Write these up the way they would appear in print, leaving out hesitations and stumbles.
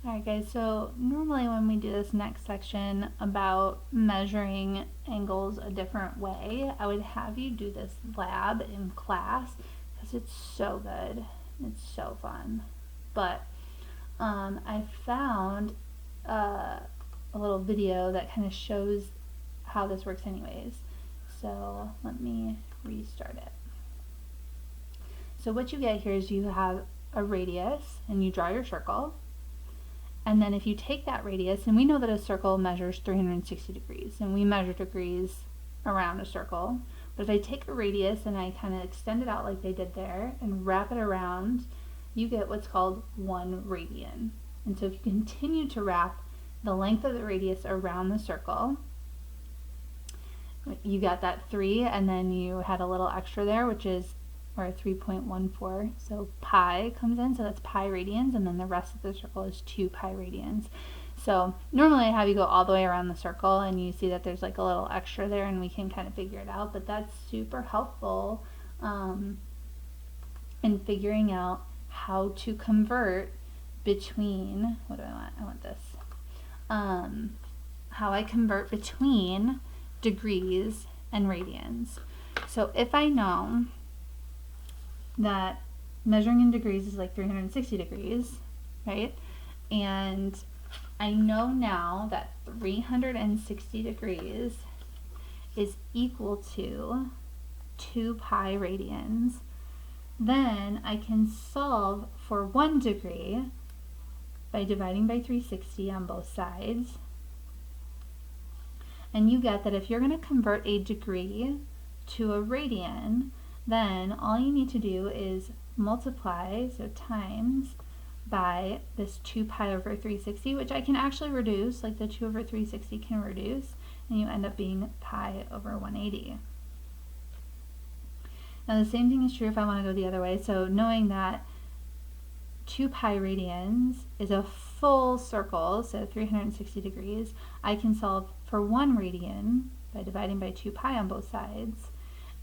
Alright guys, so normally when we do this next section about measuring angles a different way, I would have you do this lab in class because it's so good. It's so fun. But I found a little video that kind of shows how this works anyways. So let me restart it. So what you get here is you have a radius and you draw your circle. And then if you take that radius, and we know that a circle measures 360 degrees, and we measure degrees around a circle. But if I take a radius and I kind of extend it out like they did there and wrap it around, you get what's called 1 radian. And so if you continue to wrap the length of the radius around the circle, you got that 3, and then you had a little extra there, which is, or 3.14, so pi comes in, so that's pi radians, and then the rest of the circle is 2 pi radians. So normally I have you go all the way around the circle, and you see that there's like a little extra there, and we can kind of figure it out, but that's super helpful in figuring out how to convert between, what do I want? I want this. How I convert between degrees and radians. So if I know that measuring in degrees is like 360 degrees, right? And I know now that 360 degrees is equal to 2 pi radians. Then I can solve for 1 degree by dividing by 360 on both sides. And you get that if you're going to convert a degree to a radian, then all you need to do is multiply, so times, by this 2 pi over 360, which I can actually reduce, like the 2 over 360 can reduce, and you end up being pi over 180. Now the same thing is true if I want to go the other way, so knowing that 2 pi radians is a full circle, so 360 degrees, I can solve for 1 radian by dividing by 2 pi on both sides,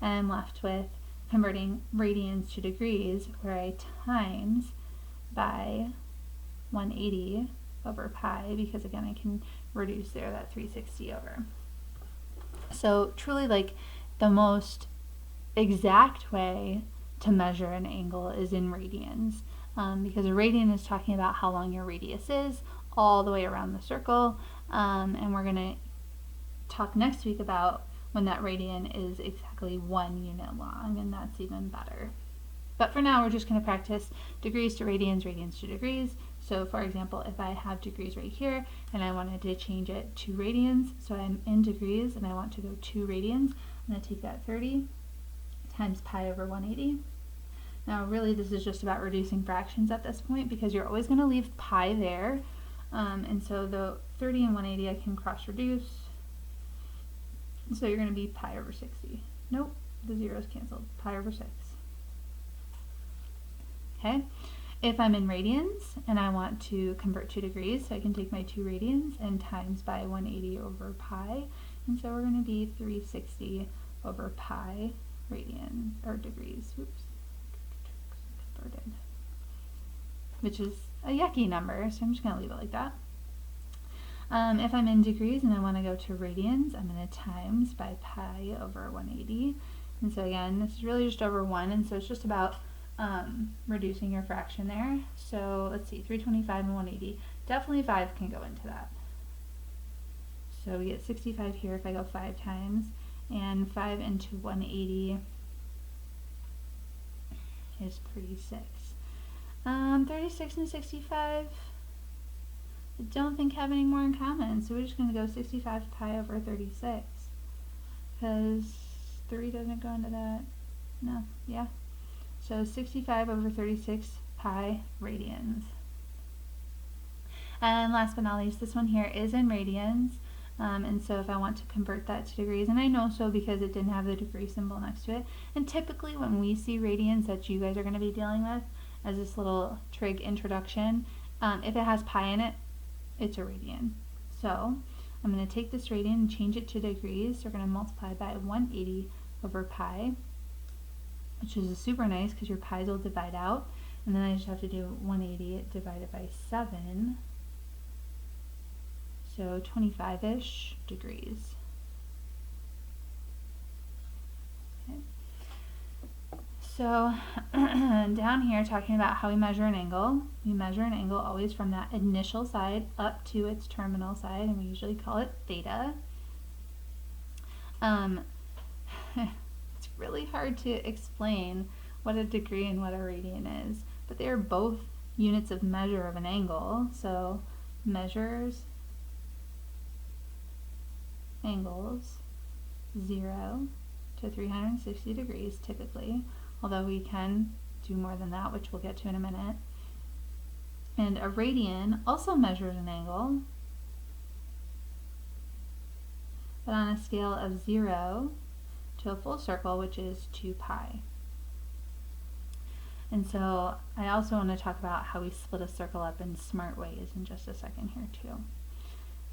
and I'm left with converting radians to degrees, where I times by 180 over pi, because again I can reduce there that 360 over. So truly, like, the most exact way to measure an angle is in radians, because a radian is talking about how long your radius is all the way around the circle, and we're going to talk next week about when that radian is exactly 1 unit long, and that's even better. But for now, we're just going to practice degrees to radians, radians to degrees. So for example, if I have degrees right here, and I wanted to change it to radians, so I'm in degrees, and I want to go 2 radians, I'm going to take that 30 times pi over 180. Now really, this is just about reducing fractions at this point, because you're always going to leave pi there, and so the 30 and 180 I can cross reduce. So you're going to be pi over 60. Nope, the zeros canceled. Pi over 6. Okay, if I'm in radians and I want to convert to degrees, so I can take my 2 radians and times by 180 over pi, and so we're going to be 360 over pi radians, or degrees. Oops, converted. Which is a yucky number, so I'm just going to leave it like that. If I'm in degrees and I want to go to radians, I'm going to times by pi over 180. And so again, this is really just over 1, and so it's just about reducing your fraction there. So let's see, 325 and 180. Definitely 5 can go into that. So we get 65 here if I go 5 times, and 5 into 180 is 36. 36 and 65. I don't think have any more in common, so we're just going to go 65 pi over 36, because 3 doesn't go into that. No, yeah. So 65 over 36 pi radians. And last but not least, this one here is in radians, and so if I want to convert that to degrees, and I know so because it didn't have the degree symbol next to it, and typically when we see radians that you guys are going to be dealing with as this little trig introduction, if it has pi in it, it's a radian. So I'm going to take this radian and change it to degrees. So we're going to multiply by 180 over pi, which is super nice because your pi's will divide out. And then I just have to do 180 divided by 7 so 25-ish degrees. Okay. So down here, talking about how we measure an angle. We measure an angle always from that initial side up to its terminal side, and we usually call it theta. It's really hard to explain what a degree and what a radian is, but they are both units of measure of an angle. So measures angles 0 to 360 degrees typically, although we can do more than that, which we'll get to in a minute. And a radian also measures an angle, but on a scale of 0 to a full circle, which is 2 pi. And so I also want to talk about how we split a circle up in smart ways in just a second here too.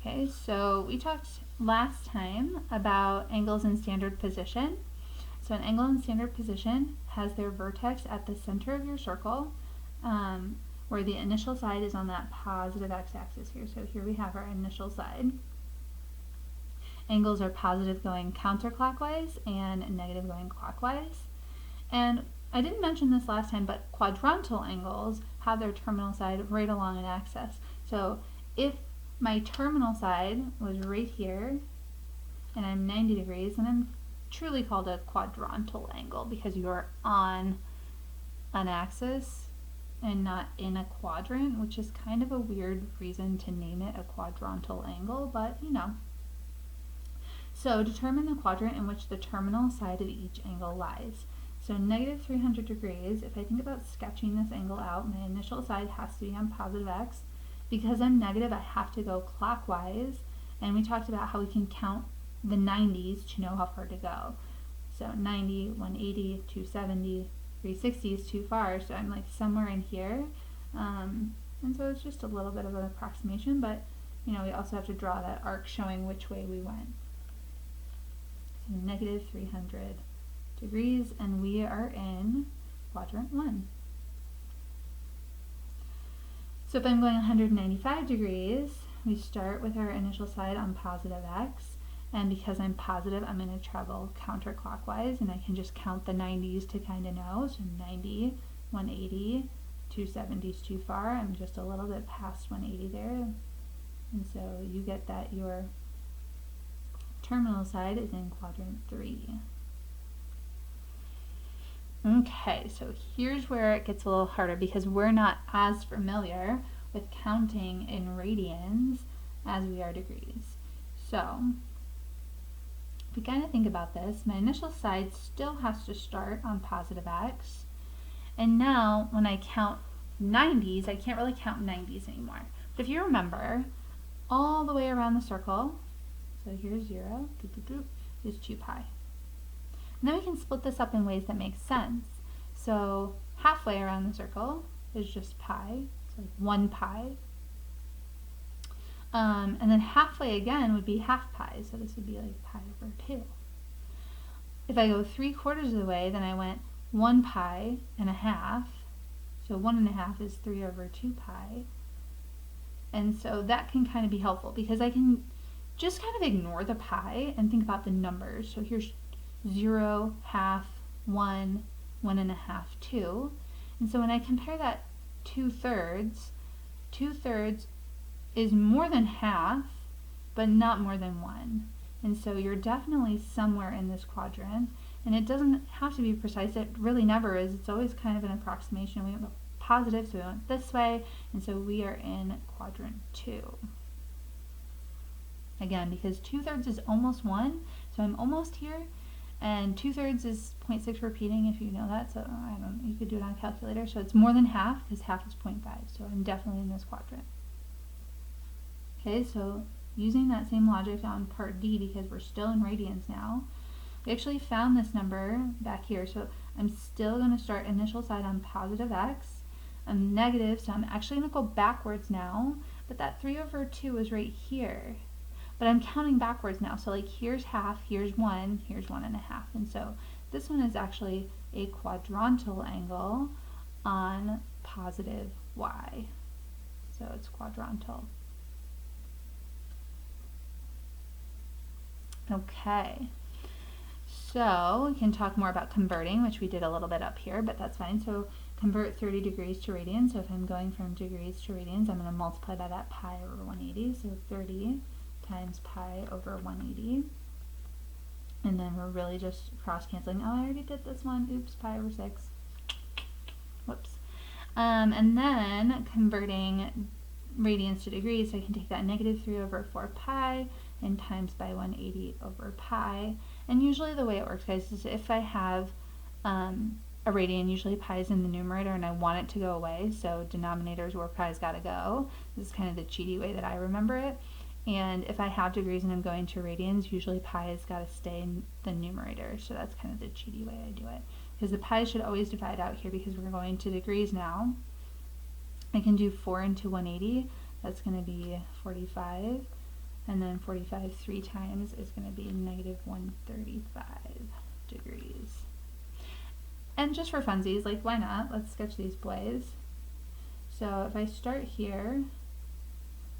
Okay, so we talked last time about angles in standard position. So an angle in standard position has their vertex at the center of your circle, where the initial side is on that positive x-axis here. So here we have our initial side. Angles are positive going counterclockwise and negative going clockwise. And I didn't mention this last time, but quadrantal angles have their terminal side right along an axis. So if my terminal side was right here and I'm 90 degrees, then I'm truly called a quadrantal angle because you're on an axis and not in a quadrant, which is kind of a weird reason to name it a quadrantal angle, but you know. So determine the quadrant in which the terminal side of each angle lies. So negative 300 degrees, if I think about sketching this angle out, my initial side has to be on positive x. Because I'm negative, I have to go clockwise, and we talked about how we can count the 90s to know how far to go. So 90, 180, 270, 360 is too far, so I'm like somewhere in here. And so it's just a little bit of an approximation, but you know, we also have to draw that arc showing which way we went. So negative 300 degrees, and we are in quadrant 1. So if I'm going 195 degrees, we start with our initial side on positive x, and because I'm positive, I'm going to travel counterclockwise, and I can just count the 90s to kind of know. So 90, 180, 270 is too far. I'm just a little bit past 180 there, and so you get that your terminal side is in quadrant 3. Okay, so here's where it gets a little harder because we're not as familiar with counting in radians as we are degrees. So if we kind of think about this, my initial side still has to start on positive x, and now when I count 90s, I can't really count 90s anymore. But if you remember, all the way around the circle, so here's 0, is 2 pi. And then we can split this up in ways that make sense. So halfway around the circle is just pi, so like 1 pi. And then halfway again would be half pi, so this would be like pi over 2. If I go 3/4 of the way, then I went 1 pi and a half, so 1 1/2 is 3 over 2 pi. And so that can kind of be helpful because I can just kind of ignore the pi and think about the numbers. So here's 0, half, 1, 1 1/2, 2. And so when I compare that 2/3, 2/3 is more than half, but not more than 1. And so you're definitely somewhere in this quadrant. And it doesn't have to be precise. It really never is. It's always kind of an approximation. We have a positive, so we went this way. And so we are in quadrant 2. Again, because 2/3 is almost 1, so I'm almost here. And 2/3 is 0.6 repeating, if you know that, so I don't know, you could do it on a calculator. So it's more than half, because half is 0.5, so I'm definitely in this quadrant. Okay, so using that same logic on part D, because we're still in radians now, we actually found this number back here. So I'm still going to start initial side on positive x. I'm negative, so I'm actually going to go backwards now, but that 3/2 is right here. But I'm counting backwards now, so like here's half, here's 1, here's 1 1/2. And so this one is actually a quadrantal angle on positive y. So it's quadrantal. Okay, so we can talk more about converting, which we did a little bit up here, but that's fine. So convert 30 degrees to radians. So if I'm going from degrees to radians, I'm going to multiply by that pi over 180. So 30 times pi over 180. And then we're really just cross-canceling. Oh, I already did this one. Oops, pi over 6. Whoops. And then converting radians to degrees, so I can take that negative 3 over 4 pi and times by 180 over pi. And usually the way it works, guys, is if I have a radian, usually pi is in the numerator and I want it to go away, so denominators where pi's got to go. This is kind of the cheaty way that I remember it. And if I have degrees and I'm going to radians, usually pi has got to stay in the numerator, so that's kind of the cheaty way I do it. Because the pi should always divide out here because we're going to degrees now. I can do 4 into 180, that's going to be 45, and then 45 3 times is going to be negative 135 degrees. And just for funsies, like why not? Let's sketch these boys. So if I start here,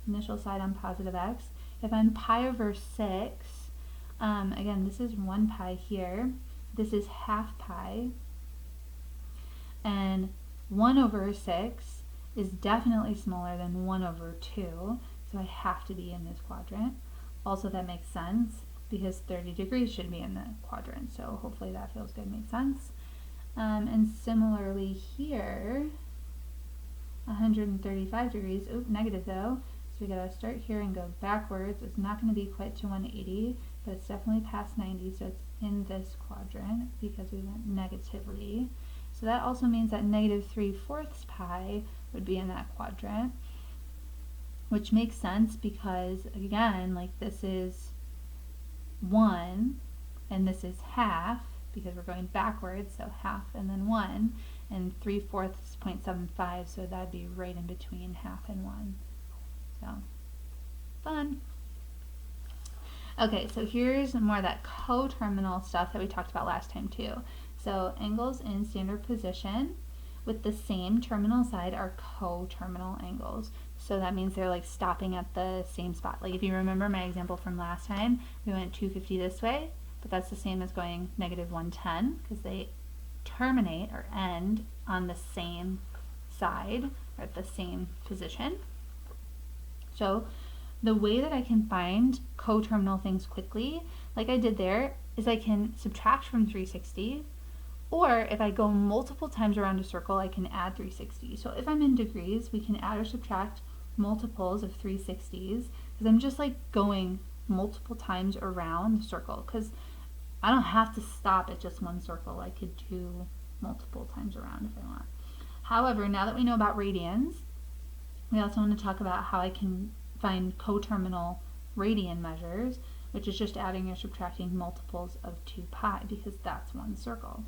initial side on positive x, if I'm pi over 6, again this is 1 pi here, this is half pi, and 1 over 6 is definitely smaller than 1 over 2, so I have to be in this quadrant. Also that makes sense because 30 degrees should be in the quadrant, so hopefully that feels good, makes sense. And similarly here, 135 degrees, oh, negative though, so we gotta start here and go backwards. It's not going to be quite to 180, but it's definitely past 90, so it's in this quadrant because we went negatively. So that also means that negative 3/4 pi would be in that quadrant, which makes sense because, again, like this is 1 and this is half because we're going backwards, so half and then 1, and 3/4 is 0.75, so that'd be right in between half and 1. So, fun. Okay, so here's more of that coterminal stuff that we talked about last time too. So angles in standard position with the same terminal side are coterminal angles. So that means they're like stopping at the same spot. Like if you remember my example from last time, we went 250 this way, but that's the same as going negative 110 because they terminate or end on the same side or at the same position. So the way that I can find coterminal things quickly, like I did there, is I can subtract from 360, or if I go multiple times around a circle, I can add 360. So if I'm in degrees, we can add or subtract multiples of 360s, because I'm just like going multiple times around the circle, because I don't have to stop at just one circle. I could do multiple times around if I want. However, now that we know about radians, we also want to talk about how I can find coterminal radian measures, which is just adding or subtracting multiples of 2 pi because that's one circle.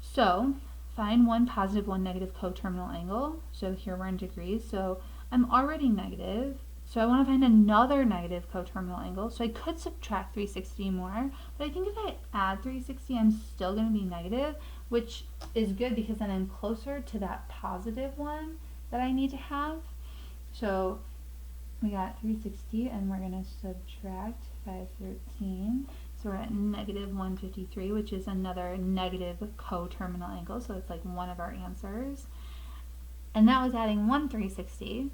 So find one positive, one negative coterminal angle. So here we're in degrees, so I'm already negative, so I want to find another negative coterminal angle. So I could subtract 360 more, but I think if I add 360, I'm still going to be negative, which is good because then I'm closer to that positive one that I need to have. So we got 360 and we're going to subtract 513. So we're at negative 153, which is another negative coterminal angle. So it's like one of our answers. And that was adding one 360.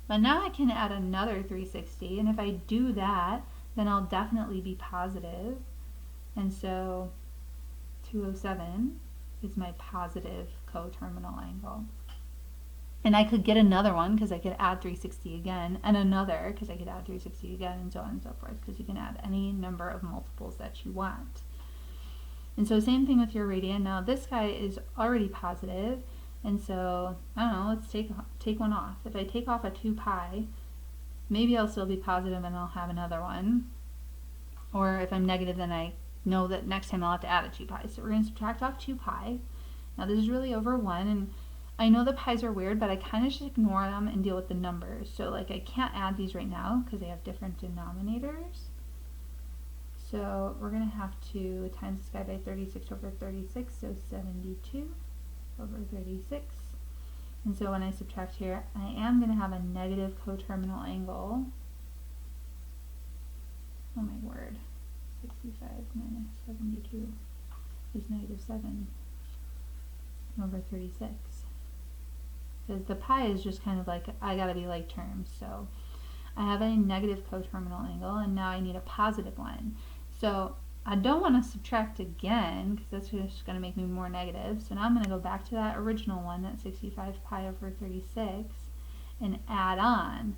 But now I can add another 360. And if I do that, then I'll definitely be positive. And so 207 is my positive coterminal angle. And I could get another one because I could add 360 again, and another because I could add 360 again, and so on and so forth, because you can add any number of multiples that you want. And so same thing with your radian. Now this guy is already positive, and so, I don't know, let's take one off. If I take off a 2 pi, maybe I'll still be positive and I'll have another one. Or if I'm negative, then I know that next time I'll have to add a 2 pi. So we're going to subtract off 2 pi. Now this is really over 1, and I know the pi's are weird, but I kind of just ignore them and deal with the numbers. So like I can't add these right now because they have different denominators. So we're going to have to times this guy by 36 over 36, so 72 over 36. And so when I subtract here, I am going to have a negative coterminal angle. oh my word, 65 minus 72 is -7 over 36. Because the pi is just kind of like, I gotta be like terms. So I have a negative coterminal angle, and now I need a positive one. So I don't want to subtract again, because that's just going to make me more negative. So now I'm going to go back to that original one, that 65 pi over 36, and add on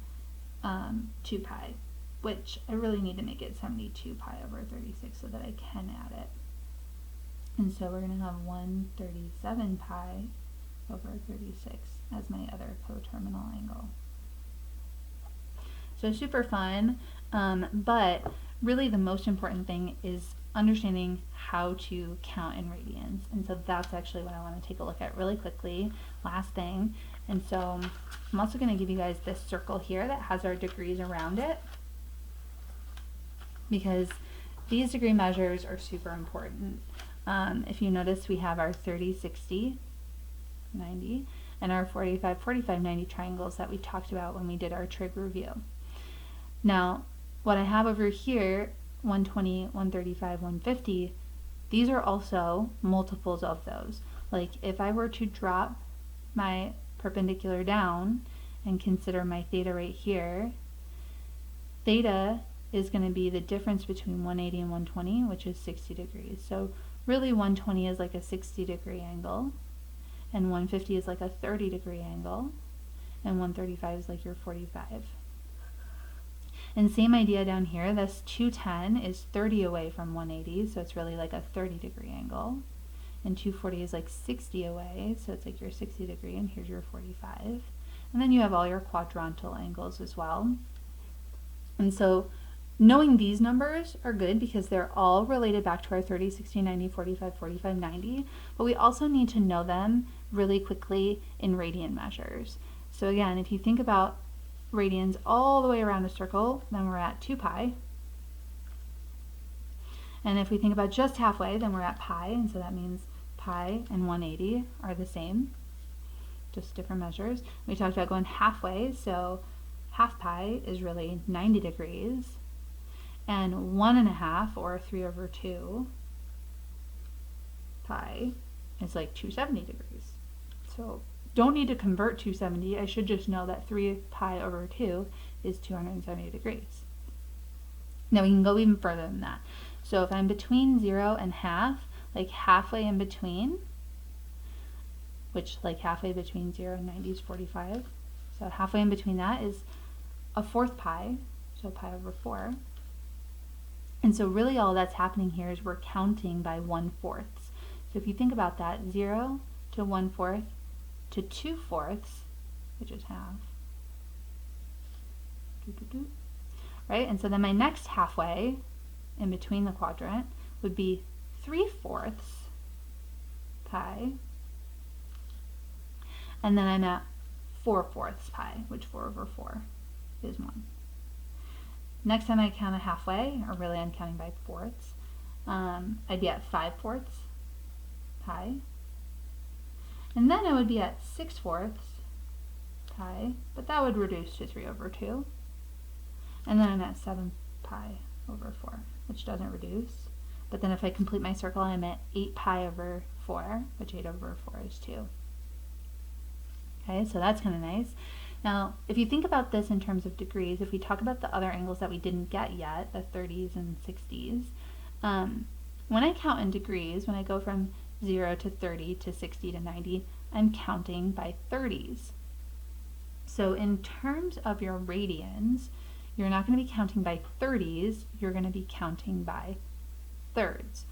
2 pi, which I really need to make it 72 pi over 36 so that I can add it. And so we're going to have 137 pi over 36 as my other coterminal angle. So super fun, but really the most important thing is understanding how to count in radians. And so that's actually what I want to take a look at really quickly, last thing. And so I'm also going to give you guys this circle here that has our degrees around it, because these degree measures are super important. If you notice, we have our 30, 60, 90, and our 45, 45, 90 triangles that we talked about when we did our trig review. Now, what I have over here, 120, 135, 150, these are also multiples of those. Like if I were to drop my perpendicular down and consider my theta right here, theta is going to be the difference between 180 and 120, which is 60 degrees. So really 120 is like a 60-degree angle, and 150 is like a 30-degree angle, and 135 is like your 45. And same idea down here, this 210 is 30 away from 180, so it's really like a 30-degree angle. And 240 is like 60 away, so it's like your 60-degree, and here's your 45. And then you have all your quadrantal angles as well. And so knowing these numbers are good because they're all related back to our 30, 60, 90, 45, 45, 90, but we also need to know them really quickly in radian measures. So again, if you think about radians all the way around a circle, then we're at 2 pi. And if we think about just halfway, then we're at pi, and so that means pi and 180 are the same, just different measures. We talked about going halfway, so half pi is really 90 degrees, and 1.5 or 3/2 pi is like 270 degrees. So don't need to convert 270, I should just know that 3 pi over 2 is 270 degrees. Now we can go even further than that. So if I'm between 0 and half, like halfway in between, which like halfway between 0 and 90 is 45, so halfway in between that is 1/4 pi, so pi over 4. And so really all that's happening here is we're counting by 1/4. So if you think about that, 0 to 1/4 to 2/4, which is half, right? And so then my next halfway in between the quadrant would be 3/4 pi, and then I'm at 4/4 pi, which 4/4 is 1. Next time I count a halfway, or really I'm counting by fourths, I'd be at 5/4 pi, and then I would be at 6/4 pi, but that would reduce to 3/2, and then I'm at 7 pi over 4, which doesn't reduce. But then if I complete my circle, I'm at 8 pi over 4, which 8 over 4 is 2. Okay, so that's kind of nice. Now, if you think about this in terms of degrees, if we talk about the other angles that we didn't get yet, the 30s and 60s, when I count in degrees, when I go from 0 to 30 to 60 to 90, I'm counting by 30s. So in terms of your radians, you're not going to be counting by 30s, you're going to be counting by thirds.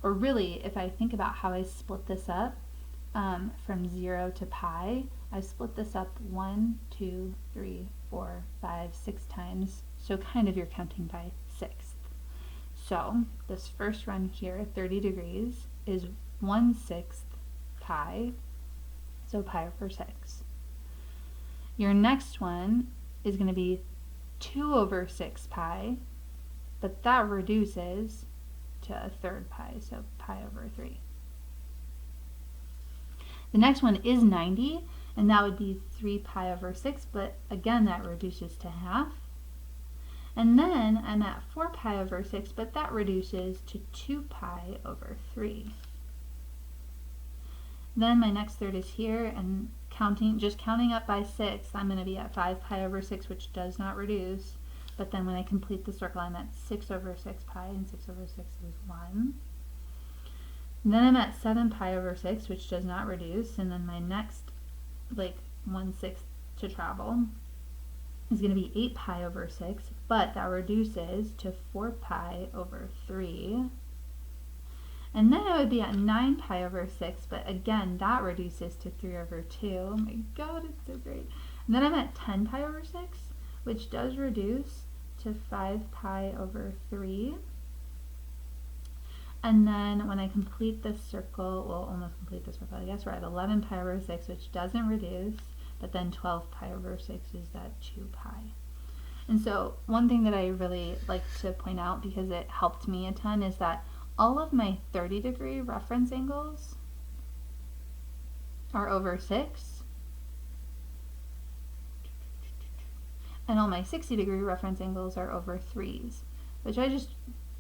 Or really, if I think about how I split this up from 0 to pi, I split this up 1, 2, 3, 4, 5, 6 times, so kind of you're counting by sixths. So this first run here, 30 degrees, is 1/6 pi, so pi over 6. Your next one is going to be 2/6 pi, but that reduces to 1/3 pi, so pi over 3. The next one is 90, and that would be 3 pi over 6, but again that reduces to half. And then I'm at 4 pi over 6, but that reduces to 2 pi over 3. Then my next third is here, and just counting up by 6, I'm going to be at 5 pi over 6, which does not reduce. But then when I complete the circle, I'm at 6 over 6 pi, and 6 over 6 is 1. And then I'm at 7 pi over 6, which does not reduce, and then my next, like, 1/6 to travel is going to be 8 pi over 6, but that reduces to 4 pi over 3. And then I would be at 9 pi over 6, but again, that reduces to 3 over 2. Oh my god, it's so great. And then I'm at 10 pi over 6, which does reduce to 5 pi over 3. And then when I complete this circle, well, almost complete the circle, I guess we're at 11 pi over 6, which doesn't reduce, but then 12 pi over 6 is that 2 pi. And so one thing that I really like to point out, because it helped me a ton, is that all of my 30-degree reference angles are over 6, and all my 60-degree reference angles are over 3s, which I just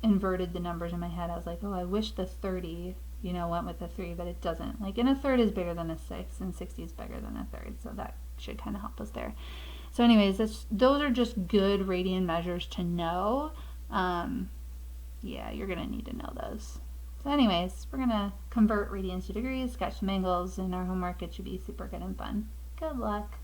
inverted the numbers in my head. I was like, oh, I wish the 30, went with the 3, but it doesn't. Like, and a third is bigger than a 6, and 60 is bigger than a third, so that should kind of help us there. So anyways, those are just good radian measures to know. Yeah, you're going to need to know those. So anyways, we're going to convert radians to degrees, sketch some angles in our homework. It should be super good and fun. Good luck.